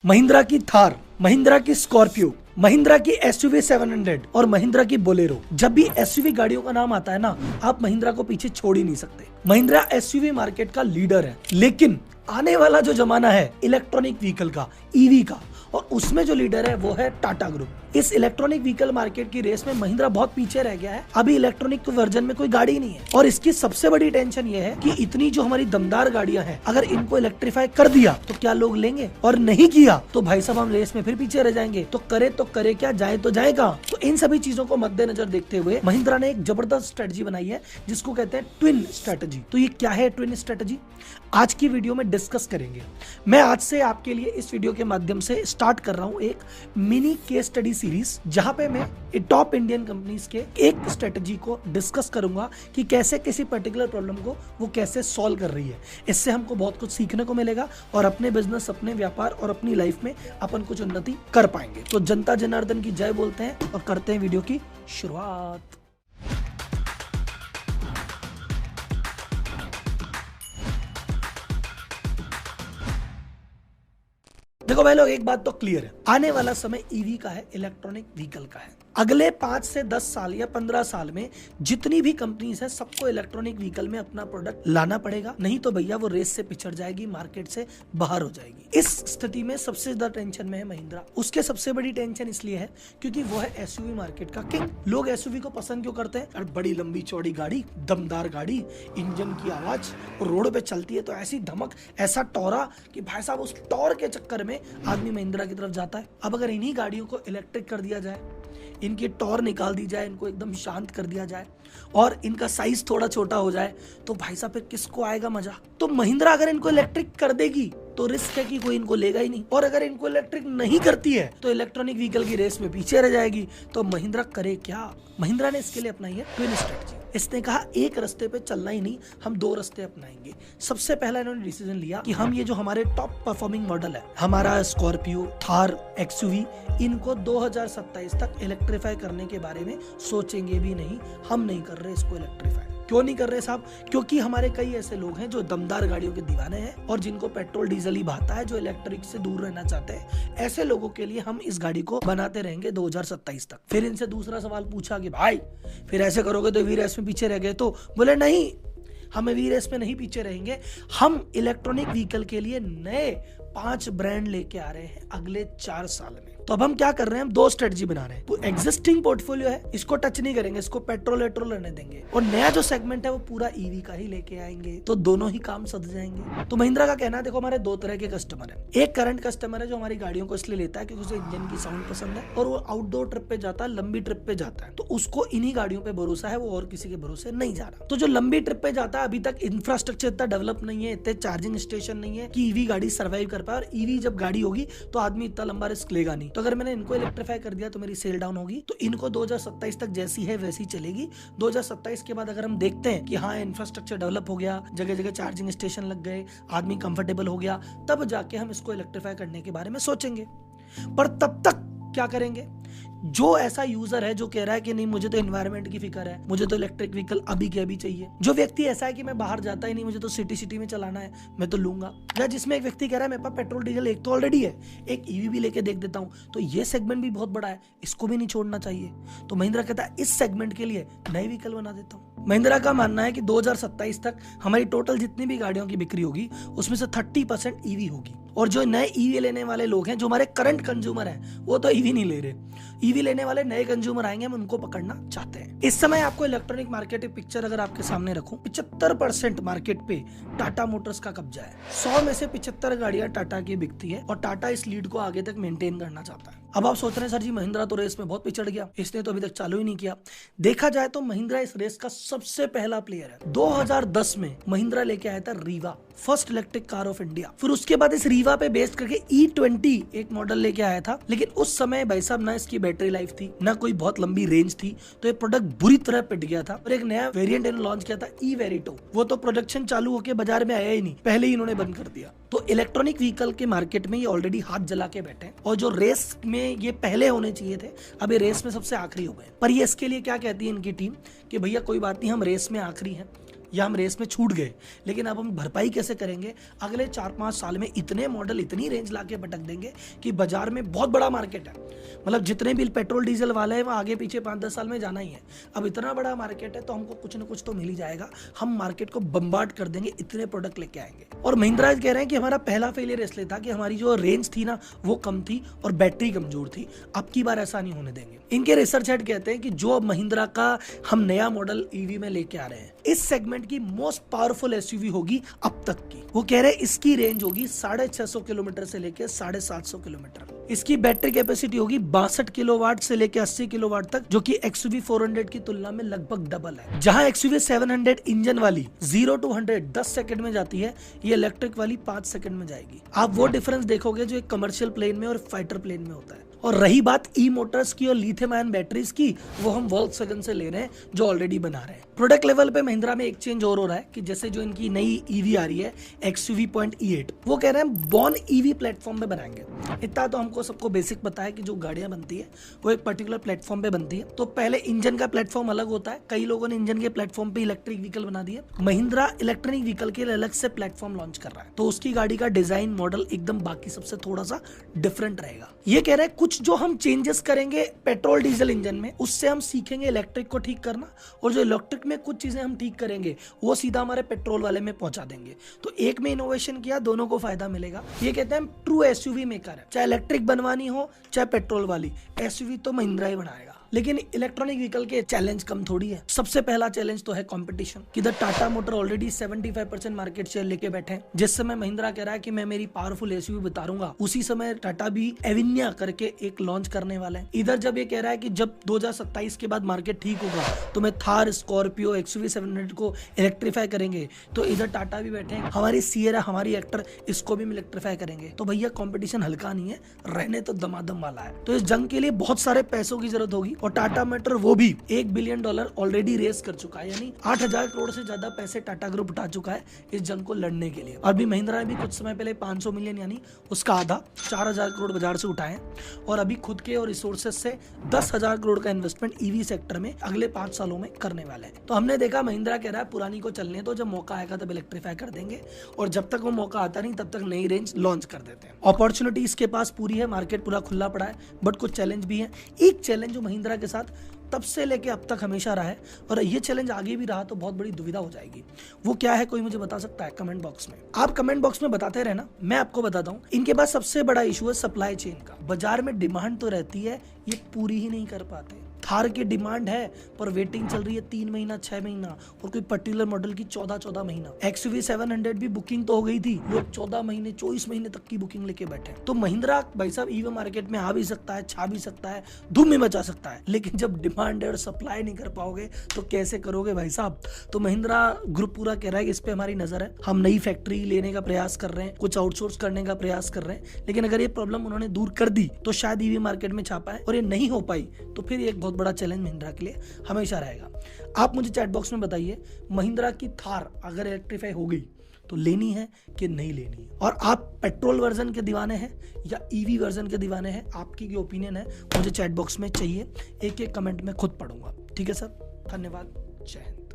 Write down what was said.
महिंद्रा की थार, महिंद्रा की स्कॉर्पियो, महिंद्रा की एसयूवी 700 और महिंद्रा की बोलेरो। जब भी एसयूवी गाड़ियों का नाम आता है ना, आप महिंद्रा को पीछे छोड़ ही नहीं सकते। महिंद्रा एसयूवी मार्केट का लीडर है, लेकिन आने वाला जो जमाना है इलेक्ट्रॉनिक व्हीकल का, ईवी का, और उसमें जो लीडर है वो है टाटा ग्रुप। इस इलेक्ट्रॉनिक व्हीकल मार्केट की रेस में महिंद्रा बहुत पीछे रह गया है। अभी इलेक्ट्रॉनिक वर्जन में कोई गाड़ी नहीं है, और इसकी सबसे बड़ी टेंशन ये है कि इतनी जो हमारी दमदार गाड़ियां हैं, अगर इनको इलेक्ट्रीफाई कर दिया तो क्या लोग लेंगे, और नहीं किया तो भाई साहब हम रेस में फिर पीछे रह जाएंगे। तो करे क्या, जाए तो जाएगा। तो इन सभी चीजों को मद्देनजर देखते हुए महिंद्रा ने एक जबरदस्त स्ट्रेटजी बनाई है, जिसको कहते हैं ट्विन स्ट्रेटजी। तो ये क्या है ट्विन स्ट्रेटजी, आज की वीडियो में डिस्कस करेंगे। मैं आज से आपके लिए इस वीडियो के माध्यम से स्टार्ट कर रहा हूं एक मिनी केस स्टडी सीरीज, जहां पे मैं टॉप इंडियन कंपनीज के एक स्ट्रेटजी को डिस्कस करूंगा कि कैसे किसी पर्टिकुलर प्रॉब्लम को वो कैसे सॉल्व कर रही है। इससे हमको बहुत कुछ सीखने को मिलेगा और अपने बिजनेस, अपने व्यापार और अपनी लाइफ में अपन कुछ उन्नति कर पाएंगे। तो जनता जनार्दन की जय बोलते हैं और करते हैं वीडियो की शुरुआत। देखो भाई लोग, एक बात तो क्लियर है, आने वाला समय ईवी का है, इलेक्ट्रॉनिक व्हीकल का है। अगले 5 से 10 साल या 15 साल में जितनी भी कंपनीज है, सबको इलेक्ट्रॉनिक व्हीकल में अपना प्रोडक्ट लाना पड़ेगा, नहीं तो भैया वो रेस से पिछड़ जाएगी, मार्केट से बाहर हो जाएगी। इस स्थिति में सबसे ज्यादा टेंशन में है महिंद्रा। उसके सबसे बड़ी टेंशन इसलिए है क्योंकि वो है एसयूवी मार्केट का किंग। लोग एसयूवी को पसंद क्यों करते हैं? बड़ी लंबी चौड़ी गाड़ी, दमदार गाड़ी, इंजन की आवाज, रोड पे चलती है तो ऐसी धमक, ऐसा टोरा कि भाई साहब उस टोर के चक्कर में आदमी महिंद्रा की तरफ जाता है। अब अगर इन्हीं गाड़ियों को इलेक्ट्रिक कर दिया जाए, इनकी टॉर निकाल दी जाए, इनको एकदम शांत कर दिया जाए और इनका साइज थोड़ा छोटा हो जाए, तो भाई साहब फिर किसको आएगा मजा? तो महिंद्रा अगर इनको इलेक्ट्रिक कर देगी तो रिस्क है कि कोई इनको लेगा ही नहीं, और अगर इनको इलेक्ट्रिक नहीं करती है तो इलेक्ट्रॉनिक व्हीकल की रेस में पीछे रह जाएगी। तो महिंद्रा करे क्या? महिंद्रा ने इसके लिए अपनाई है ट्विन स्ट्रेटजी। इसने कहा एक रास्ते पे चलना ही नहीं, हम 2 रास्ते अपनाएंगे। सबसे पहला इन्होंने डिसीजन लिया कि हम ये जो हमारे टॉप परफॉर्मिंग मॉडल है, हमारा स्कॉर्पियो, थार, एक्सयूवी, इनको 2027 तक इलेक्ट्रीफाई करने के बारे में सोचेंगे भी नहीं। हम नहीं कर रहे इसको इलेक्ट्रीफाई। क्यों नहीं कर रहे साहब? क्योंकि हमारे कई ऐसे लोग हैं जो दमदार गाड़ियों के दीवाने हैं और जिनको पेट्रोल डीजल ही भाता है, जो इलेक्ट्रिक से दूर रहना चाहते हैं। ऐसे लोगों के लिए हम इस गाड़ी को बनाते रहेंगे 2027 तक। फिर इनसे दूसरा सवाल पूछा कि भाई फिर ऐसे करोगे तो वीर एस में पीछे रह गए? तो बोले नहीं, हम वीर एस में नहीं पीछे रहेंगे। हम इलेक्ट्रॉनिक व्हीकल के लिए नए 5 ब्रांड लेके आ रहे हैं अगले 4 साल में। तो अब हम क्या कर रहे हैं? हम 2 स्ट्रेटजी बना रहे हैं। तो एग्जिस्टिंग पोर्टफोलियो है, इसको टच नहीं करेंगे, इसको पेट्रोल रहने देंगे, और नया जो सेगमेंट है वो पूरा ईवी का ही लेके आएंगे। तो दोनों ही काम सध जाएंगे। तो महिंद्रा का कहना है, देखो हमारे 2 तरह के कस्टमर है। एक करंट कस्टमर है जो हमारी गाड़ियों को इसलिए लेता है क्योंकि उसे इंजन की साउंड पसंद है और वो आउटडोर ट्रिप पे जाता है, लंबी ट्रिप पे जाता है, तो उसको इन्हीं गाड़ियों पे भरोसा है, वो और किसी के भरोसे नहीं जा रहा। तो जो लंबी ट्रिप पे जाता है, अभी तक इंफ्रास्ट्रक्चर इतना डेवलप नहीं है, इतने चार्जिंग स्टेशन नहीं है कि ईवी गाड़ी सर्वाइव कर पाए, और ईवी जब गाड़ी होगी तो आदमी इतना लंबा रिस्क लेगा नहीं। तो अगर मैंने इनको इलेक्ट्रीफाई कर दिया तो मेरी सेल डाउन होगी। तो इनको 2027 तक जैसी है वैसी चलेगी। 2027 के बाद अगर हम देखते हैं कि हाँ इंफ्रास्ट्रक्चर डेवलप हो गया, जगह जगह चार्जिंग स्टेशन लग गए, आदमी कंफर्टेबल हो गया, तब जाके हम इसको इलेक्ट्रीफाई करने के बारे में सोचेंगे। पर तब तक क्या करेंगे? जो ऐसा यूजर है जो कह रहा है कि नहीं मुझे तो एनवायरनमेंट की फिक्र है, मुझे तो इलेक्ट्रिक व्हीकल अभी के अभी चाहिए, जो व्यक्ति ऐसा है कि मैं बाहर जाता ही नहीं, मुझे तो सिटी में चलाना है, मैं तो लूंगा, या जिसमें एक व्यक्ति कह रहा है मेरे पास पेट्रोल डीजल एक तो ऑलरेडी है, एक ईवी भी लेके देख देता हूं, तो ये सेगमेंट भी बहुत बड़ा है, इसको भी नहीं छोड़ना चाहिए। तो महिंद्रा कहता है इस सेगमेंट के लिए नए व्हीकल बना देता हूं। महिंद्रा का मानना है कि 2027 तक हमारी टोटल जितनी भी गाड़ियों की बिक्री होगी उसमें से 30% ईवी होगी, और जो नए ईवी लेने वाले लोग हैं, जो हमारे करंट कंज्यूमर हैं, वो तो ईवी नहीं ले रहे। ईवी लेने वाले नए कंज्यूमर आएंगे, हम उनको पकड़ना चाहते हैं। इस समय आपको इलेक्ट्रॉनिक मार्केट की पिक्चर अगर आपके सामने रखूं, 75% मार्केट पे टाटा मोटर्स का कब्जा है। 100 में से 75 गाड़ियां टाटा की बिकती है, और टाटा इस लीड को आगे तक मेंटेन करना चाहता है। अब आप सोच रहे हैं सर जी महिंद्रा तो रेस में बहुत पिछड़ गया, इसने तो अभी तक चालू ही नहीं किया। देखा जाए तो महिंद्रा इस रेस का सबसे पहला प्लेयर है। 2010 में महिंद्रा लेके आया था Rewa, first electric car of India. फिर उसके बाद इस रीवा पे बेस्ड करके E20 एक मॉडल लेके आया था, लेकिन उस समय भाई साहब ना इसकी बैटरी लाइफ थी, ना कोई बहुत लंबी रेंज थी, तो ये प्रोडक्ट बुरी तरह पिट गया था। और एक नया वेरिएंट इन्होंने लॉन्च किया था E-Verito, वो तो प्रोडक्शन चालू होकर बाजार में आया ही नहीं, पहले ही इन्होंने बंद कर दिया। तो इलेक्ट्रॉनिक व्हीकल के मार्केट में ये ऑलरेडी हाथ जला के बैठे हैं, और जो रेस में ये पहले होने चाहिए थे, अब ये रेस में सबसे आखिरी हो गए। पर ये इसके लिए क्या कहती है इनकी टीम कि भैया कोई बात नहीं, हम रेस में आखिरी हैं, या हम रेस में छूट गए, लेकिन अब हम भरपाई कैसे करेंगे? अगले 4-5 साल में इतने मॉडल, इतनी रेंज लाके पटक देंगे कि बाजार में बहुत बड़ा मार्केट है। मतलब जितने भी पेट्रोल डीजल वाले हैं वो आगे पीछे 5-10 साल में जाना ही है। अब इतना बड़ा मार्केट है तो हमको कुछ ना कुछ तो मिल ही जाएगा। हम मार्केट को बम्बार्ड कर देंगे, इतने प्रोडक्ट लेके आएंगे। और महिंद्रा कह रहे हैं कि हमारा पहला फेलियर इसलिए था कि हमारी जो रेंज थी ना वो कम थी और बैटरी कमजोर थी। अब की बार ऐसा नहीं होने देंगे। इनके रिसर्च हेड कहते हैं कि जो महिंद्रा का हम नया मॉडल ईवी में लेके आ रहे हैं, इस सेगमेंट की मोस्ट पावरफुल एसयूवी होगी अब तक की। वो कह रहे हैं इसकी रेंज होगी 650 किलोमीटर से लेके 750 किलोमीटर। इसकी बैटरी कैपेसिटी होगी 62 किलोवाट से लेके 80 किलोवाट तक, जो कि XUV 400 की तुलना में लगभग डबल है। जहां XUV 700 इंजन वाली 0 to 100 10 सेकंड में जाती है, ये इलेक्ट्रिक वाली 5 सेकंड में जाएगी। आप वो डिफरेंस देखोगे जो एक कमर्शियल प्लेन में और फाइटर प्लेन में होता है। और रही बात ई मोटर्स की और लिथियम आयन बैटरीज की, वो हम वोल्क्सवैगन से ले रहे हैं जो ऑलरेडी बना रहे हैं। प्रोडक्ट लेवल पे महिंद्रा में एक चेंज और हो रहा है कि जैसे जो इनकी नई ईवी आ रही है XUV.E8, वो कह रहे हैं बॉर्न ईवी प्लेटफॉर्म पे बनाएंगे। इतना तो हमको सबको बेसिक पता है कि जो गाड़ियां बनती है वो एक पर्टिकुलर प्लेटफॉर्म पे बनती है। तो पहले इंजन का प्लेटफॉर्म अलग होता है, कई लोगों ने इंजन के प्लेटफॉर्म पे इलेक्ट्रिक व्हीकल बना दिया। महिंद्रा इलेक्ट्रॉनिक व्हीकल के लिए अलग से प्लेटफॉर्म लॉन्च कर रहा है, तो उसकी गाड़ी का डिजाइन मॉडल एकदम बाकी सबसे थोड़ा सा डिफरेंट रहेगा। ये कह रहे हैं कुछ जो हम चेंजेस करेंगे पेट्रोल डीजल इंजन में, उससे हम सीखेंगे इलेक्ट्रिक को ठीक करना, और जो इलेक्ट्रिक में कुछ चीजें हम ठीक करेंगे वो सीधा हमारे पेट्रोल वाले में पहुंचा देंगे। तो एक में इनोवेशन किया, दोनों को फायदा मिलेगा। ये कहते हैं ट्रू एसयूवी मेकर है, चाहे इलेक्ट्रिक बनवानी हो चाहे पेट्रोल वाली, एसयूवी तो महिंद्रा ही बनाएगा। लेकिन इलेक्ट्रॉनिक व्हीकल के चैलेंज कम थोड़ी है। सबसे पहला चैलेंज तो है कंपटीशन। किधर Tata motor already 75% market share लेके बैठे हैं। जिस समय महिंद्रा कह रहा है कि मैं मेरी पावरफुल एसयूवी बताऊंगा, उसी समय टाटा भी एविनिया करके एक लॉन्च करने वाला है। इधर जब ये कह रहा है कि जब 2027 के बाद मार्केट ठीक होगा तो मैं थार, स्कॉर्पियो, XUV 700 को इलेक्ट्रीफाई करेंगे, तो इधर टाटा भी बैठे हैं, हमारी सिएरा, हमारी एक्टर, इसको भी इलेक्ट्रीफाई करेंगे। तो भैया कंपटीशन हल्का नहीं है, रहने तो दमादम वाला है। तो इस जंग के लिए बहुत सारे पैसों की जरूरत होगी, और टाटा मोटर वो भी $1 बिलियन ऑलरेडी रेस कर चुका है, यानी 8,000 करोड़ से ज्यादा पैसे टाटा ग्रुप उठा चुका है इस जंग को लड़ने के लिए। और भी महिंद्रा ने भी कुछ समय पहले 500 मिलियन यानी उसका आधा 4,000 करोड़ बाजार से उठाए, और अभी खुद के और रिसोर्सेज से 10,000 करोड़ का इन्वेस्टमेंट ईवी सेक्टर में अगले 5 सालों में करने वाले हैं। तो हमने देखा महिंद्रा कह रहा है पुरानी को चलने दो, जब मौका आएगा तब इलेक्ट्रीफाई कर देंगे, और जब तक वो मौका आता नहीं तब तक नई रेंज लॉन्च कर देते हैं। अपॉर्चुनिटी इसके पास पूरी है, मार्केट पूरा खुला पड़ा है, बट कुछ चैलेंज भी है। एक चैलेंज जो महिंद्रा के साथ तब से लेके अब तक हमेशा रहा है, और ये चैलेंज आगे भी रहा तो बहुत बड़ी दुविधा हो जाएगी। वो क्या है, कोई मुझे बता सकता है? कमेंट बॉक्स में आप कमेंट बॉक्स में बताते रहना, मैं आपको बताता हूँ। इनके पास सबसे बड़ा इशू है सप्लाई चेन का। बाजार में डिमांड तो रहती है, ये पूरी ही नहीं कर पाते। थार की डिमांड है पर वेटिंग चल रही है 3 महीना 6 महीना, और कोई पर्टिकुलर मॉडल की 14 महीना। XUV 700 भी बुकिंग तो हो गई थी, लोग 14 महीने 24 महीने तक की बुकिंग लेके बैठे। तो महिंद्रा भाई साहब ईवी मार्केट में आ भी सकता है, छा भी सकता है, धूम भी मचा सकता है, लेकिन जब डिमांड है और सप्लाई नहीं कर पाओगे तो कैसे करोगे भाई साहब? तो महिंद्रा ग्रुप पूरा कह रहा है कि इस पे हमारी नजर है, हम नई फैक्ट्री लेने का प्रयास कर रहे हैं, कुछ आउटसोर्स करने का प्रयास कर रहे हैं। लेकिन अगर ये प्रॉब्लम उन्होंने दूर कर दी तो शायद ईवी मार्केट में छापा है, और ये नहीं हो पाई तो फिर एक बहुत बड़ा चैलेंज महिंद्रा के लिए हमेशा रहेगा। आप मुझे चैट बॉक्स में बताइए, महिंद्रा की थार अगर इलेक्ट्रीफाई हो गई तो लेनी है कि नहीं लेनी है? और आप पेट्रोल वर्जन के दीवाने हैं या ईवी वर्जन के दीवाने हैं? आपकी क्या ओपिनियन है मुझे चैट बॉक्स में चाहिए, एक एक कमेंट में खुद पढ़ूंगा। ठीक है सर, धन्यवाद, जय हिंद।